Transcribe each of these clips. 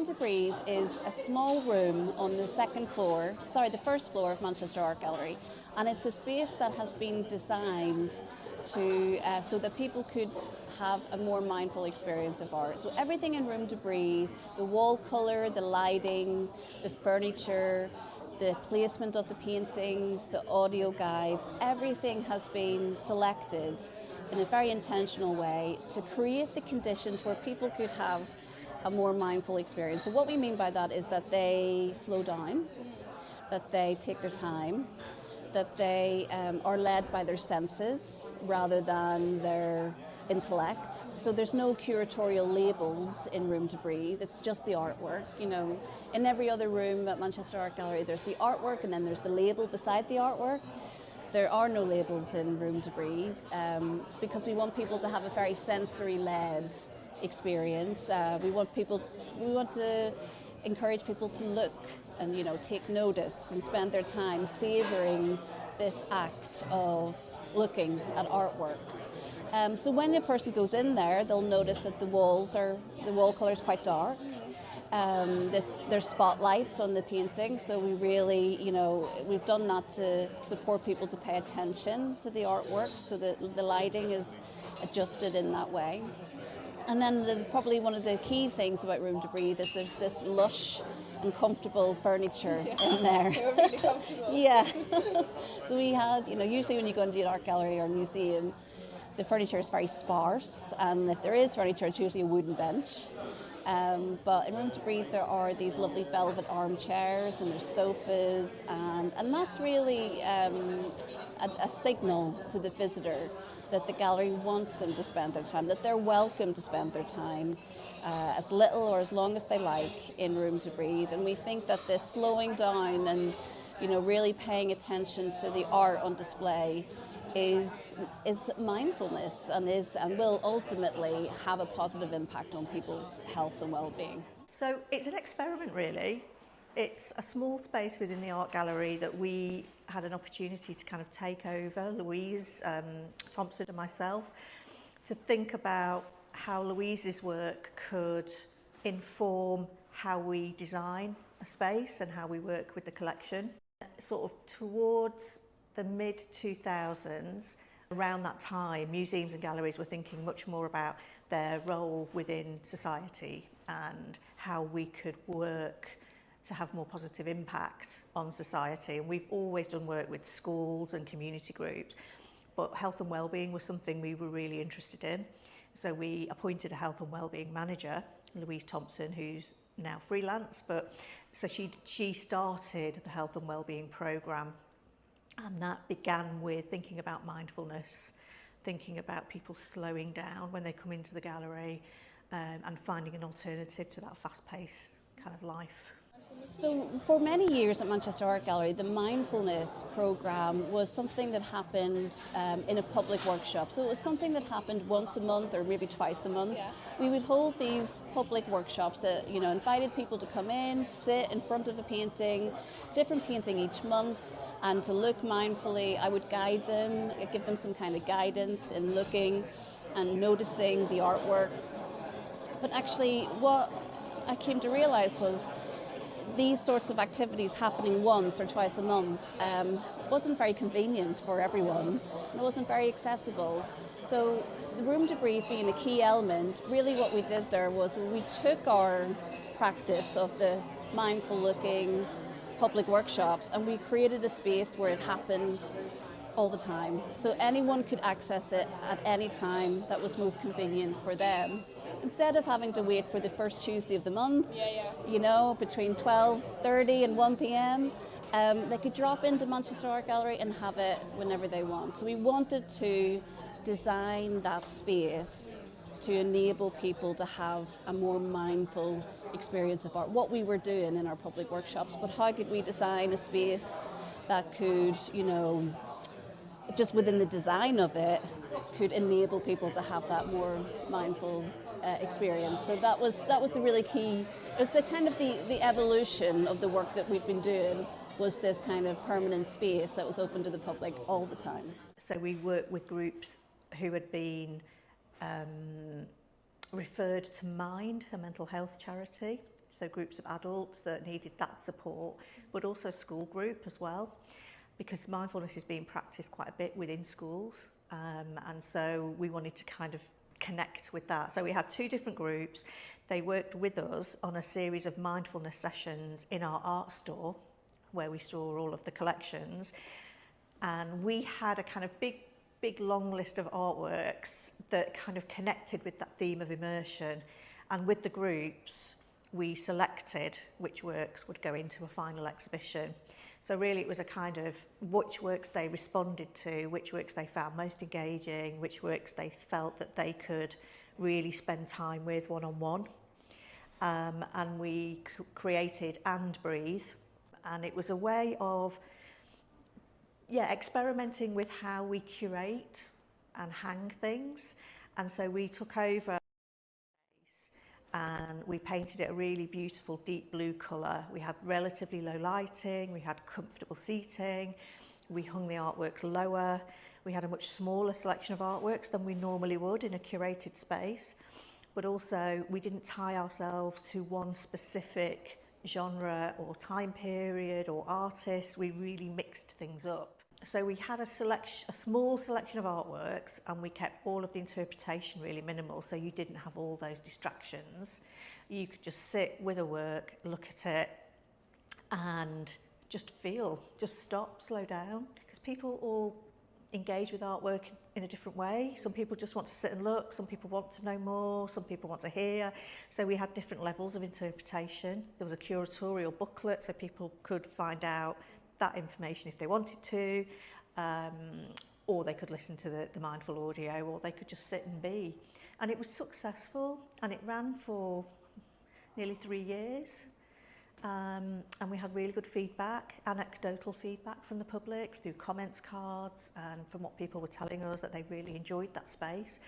Room to Breathe is a small room on the the first floor of Manchester Art Gallery, and it's a space that has been designed to so that people could have a more mindful experience of art. So everything in Room to Breathe, the wall colour, the lighting, the furniture, the placement of the paintings, the audio guides, everything has been selected in a very intentional way to create the conditions where people could have a more mindful experience. So what we mean by that is that they slow down, that they take their time, that they are led by their senses rather than their intellect. So there's no curatorial labels in Room to Breathe, it's just the artwork. You know, in every other room at Manchester Art Gallery there's the artwork and then there's the label beside the artwork. There are no labels in Room to Breathe because we want people to have a very sensory-led experience. We want to encourage people to look and, you know, take notice and spend their time savouring this act of looking at artworks. So when a person goes in there, they'll notice that the wall colour is quite dark. There's spotlights on the painting, so we really, you know, we've done that to support people to pay attention to the artwork, so that the lighting is adjusted in that way. And then probably one of the key things about Room to Breathe is there's this lush and comfortable furniture in there. They were really comfortable. Yeah. So we had, you know, usually when you go into an art gallery or museum, the furniture is very sparse, and if there is furniture, it's usually a wooden bench. But in Room to Breathe there are these lovely velvet armchairs and there's sofas, and that's really a signal to the visitor that the gallery wants them to spend their time, that they're welcome to spend their time as little or as long as they like in Room to Breathe. And we think that this slowing down and, you know, really paying attention to the art on display is mindfulness and will ultimately have a positive impact on people's health and well-being. So it's an experiment, really. It's a small space within the art gallery that we had an opportunity to kind of take over, Louise Thompson and myself, to think about how Louise's work could inform how we design a space and how we work with the collection. Sort of towards the mid-2000s, around that time, museums and galleries were thinking much more about their role within society and how we could work to have more positive impact on society. And we've always done work with schools and community groups, but health and wellbeing was something we were really interested in. So we appointed a health and wellbeing manager, Louise Thompson, who's now freelance, but so she started the health and wellbeing programme. And that began with thinking about mindfulness, thinking about people slowing down when they come into the gallery, and finding an alternative to that fast-paced kind of life. So for many years at Manchester Art Gallery, the mindfulness programme was something that happened in a public workshop. So it was something that happened once a month or maybe twice a month. Yeah. We would hold these public workshops that, you know, invited people to come in, sit in front of a painting, different painting each month, and to look mindfully. I would guide them, give them some kind of guidance in looking and noticing the artwork. But actually what I came to realise was these sorts of activities happening once or twice a month wasn't very convenient for everyone, and it wasn't very accessible. So the Room to Breathe being a key element, really what we did there was we took our practice of the mindful looking public workshops and we created a space where it happened all the time. So anyone could access it at any time that was most convenient for them. Instead of having to wait for the first Tuesday of the month, you know, between 12:30 and 1 p.m, they could drop into Manchester Art Gallery and have it whenever they want. So we wanted to design that space to enable people to have a more mindful experience of art. What we were doing in our public workshops, but how could we design a space that could, you know, just within the design of it, could enable people to have that more mindful experience. So that was the really key. It was the kind of the evolution of the work that we've been doing, was this kind of permanent space that was open to the public all the time. So we worked with groups who had been referred to Mind, a mental health charity. so groups of adults that needed that support, but also school group as well, because mindfulness is being practiced quite a bit within schools, and so we wanted to kind of connect with that. So we had two different groups. They worked with us on a series of mindfulness sessions in our art store, where we store all of the collections, and we had a kind of big long list of artworks that kind of connected with that theme of immersion. And with the groups, we selected which works would go into a final exhibition. So really it was a kind of which works they responded to, which works they found most engaging, which works they felt that they could really spend time with one-on-one. And we created And Breathe, and it was a way of experimenting with how we curate and hang things. And so we took over and we painted it a really beautiful deep blue colour. We had relatively low lighting, we had comfortable seating, we hung the artworks lower, we had a much smaller selection of artworks than we normally would in a curated space, but also we didn't tie ourselves to one specific genre or time period or artist. We really mixed things up. So we had a small selection of artworks, and we kept all of the interpretation really minimal, so you didn't have all those distractions. You could just sit with a work, look at it, and just feel, just stop, slow down, because people all engage with artwork in a different way. Some people just want to sit and look, some people want to know more, some people want to hear. So we had different levels of interpretation. There was a curatorial booklet, so people could find out that information if they wanted to, or they could listen to the mindful audio, or they could just sit and be. And it was successful, and it ran for nearly 3 years. And we had really good feedback, anecdotal feedback from the public through comments cards and from what people were telling us that they really enjoyed that space.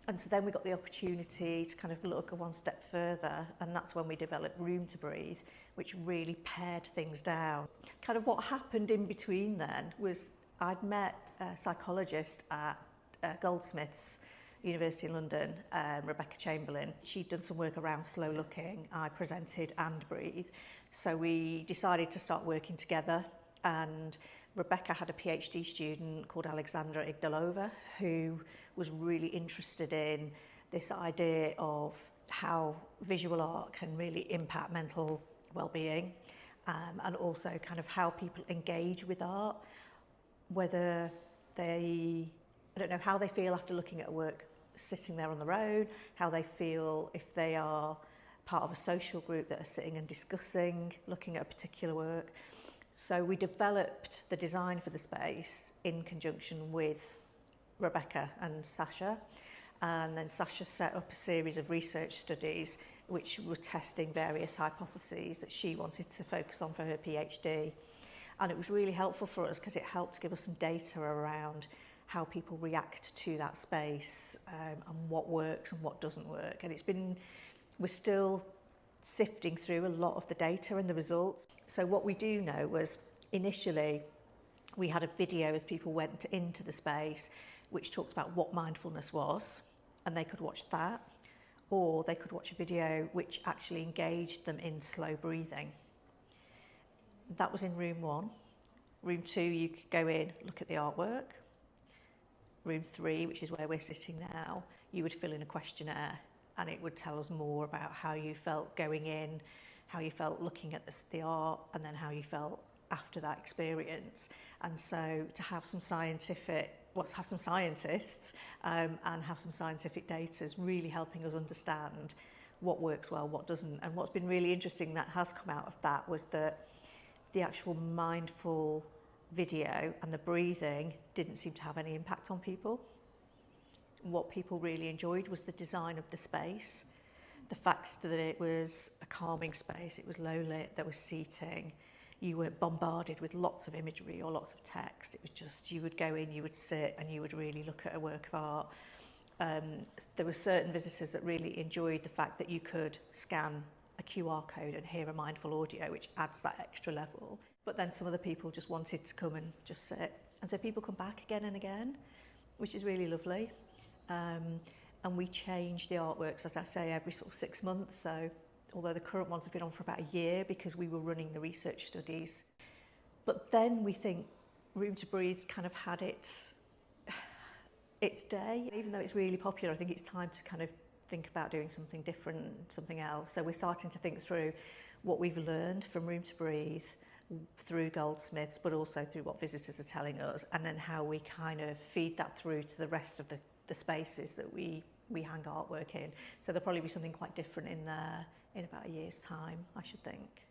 And so then we got the opportunity to kind of look one step further, and that's when we developed Room to Breathe, which really pared things down. Kind of what happened in between then was I'd met a psychologist at Goldsmiths, University in London, Rebecca Chamberlain. She'd done some work around slow looking. I presented And Breathe. So we decided to start working together, and Rebecca had a PhD student called Alexandra Igdalova who was really interested in this idea of how visual art can really impact mental well-being, and also kind of how people engage with art, whether they, I don't know, how they feel after looking at a work sitting there on their own, how they feel if they are part of a social group that are sitting and discussing, looking at a particular work. So we developed the design for the space in conjunction with Rebecca and Sasha, and then Sasha set up a series of research studies which were testing various hypotheses that she wanted to focus on for her PhD. And it was really helpful for us because it helped give us some data around how people react to that space, and what works and what doesn't work. And we're still sifting through a lot of the data and the results. So what we do know was initially we had a video as people went into the space which talked about what mindfulness was, and they could watch that, or they could watch a video which actually engaged them in slow breathing. That was in room 1. Room 2, you could go in, look at the artwork. Room 3, which is where we're sitting now, you would fill in a questionnaire, and it would tell us more about how you felt going in, how you felt looking at the art, and then how you felt after that experience. And so to have some have some scientists and have some scientific data is really helping us understand what works well, what doesn't. And what's been really interesting that has come out of that was that the actual mindful video and the breathing didn't seem to have any impact on people. What people really enjoyed was the design of the space, the fact that it was a calming space, it was low lit, there was seating, you weren't bombarded with lots of imagery or lots of text. It was just, you would go in, you would sit, and you would really look at a work of art. There were certain visitors that really enjoyed the fact that you could scan a QR code and hear a mindful audio, which adds that extra level. But then some of the people just wanted to come and just sit. And so people come back again and again, which is really lovely. And we change the artworks, as I say, every sort of 6 months. So although the current ones have been on for about a year because we were running the research studies. But then we think Room to Breathe kind of had its day. Even though it's really popular, I think it's time to kind of think about doing something different, something else. So we're starting to think through what we've learned from Room to Breathe through Goldsmiths, but also through what visitors are telling us, and then how we kind of feed that through to the rest of the spaces that we hang artwork in. So there'll probably be something quite different in there in about a year's time, I should think.